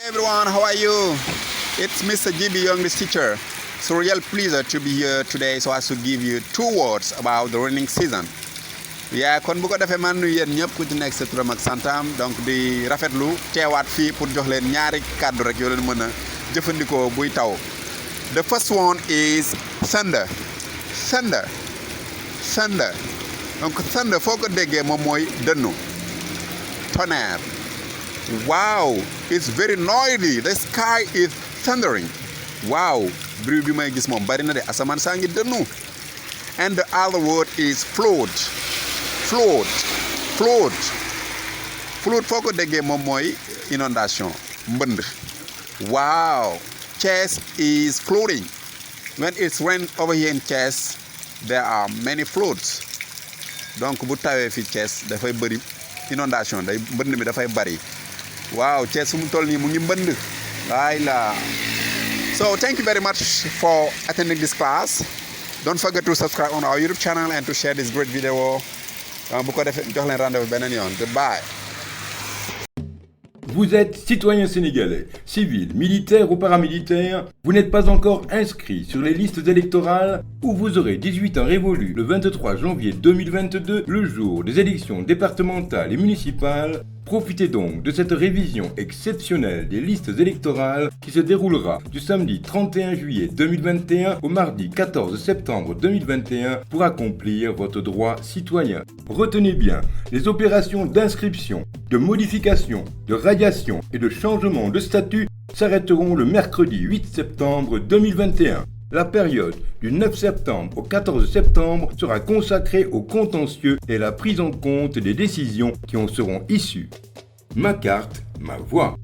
Everyone, how are you? It's Mr. GB Youngest teacher. It's a real pleasure to be here today so as to give you 2 words about the rainy season. kon bu ko defee man nuyu yéen ñëpp ku ci nekk sa turam ak santam donc di rafetlu teewaat fii pour jox leen ñaari kàddu rek yoo leen mën a jëfandikoo buy taw. The first one is thunder. Thunder. Thunder. Donc thunder foo ko déggee moom mooy dënnu. Tonnerre. Wow, it's very noisy. The sky is thundering. Wow, bruit bi may gis moom bari na de asamaan saa ngi dënnu. And the other word is flood. Flood. Flood. Flood foo ko déggee moom mooy inondation mbënd. Wow, Thiès is flooding. When it's rain over here in Thiès, there are many floods. Donc bu tawee fi Thiès dafay bëri inondation day mbënd mi dafay bari. Wow, Thiès fu mu toll nii mu ngi mbënd. So thank you very much for attending this class. Don't forget to subscribe on our YouTube channel and to share this great video. Bu ko defee jox leen rendez-vous beneen yoon. Goodbye. Vous êtes citoyen sénégalais, civil, militaire ou paramilitaire, vous n'êtes pas encore inscrit sur les listes électorales ou vous aurez 18 ans révolus le 23 janvier 2022, le jour des élections départementales et municipales. Profitez donc de cette révision exceptionnelle des listes électorales qui se déroulera du samedi 31 juillet 2021 au mardi 14 septembre 2021 pour accomplir votre droit citoyen. Retenez bien, les opérations d'inscription, de modification, de radiation et de changement de statut s'arrêteront le mercredi 8 septembre 2021. La période du 9 septembre au 14 septembre sera consacrée au contentieux et à la prise en compte des décisions qui en seront issues. Ma carte, ma voix.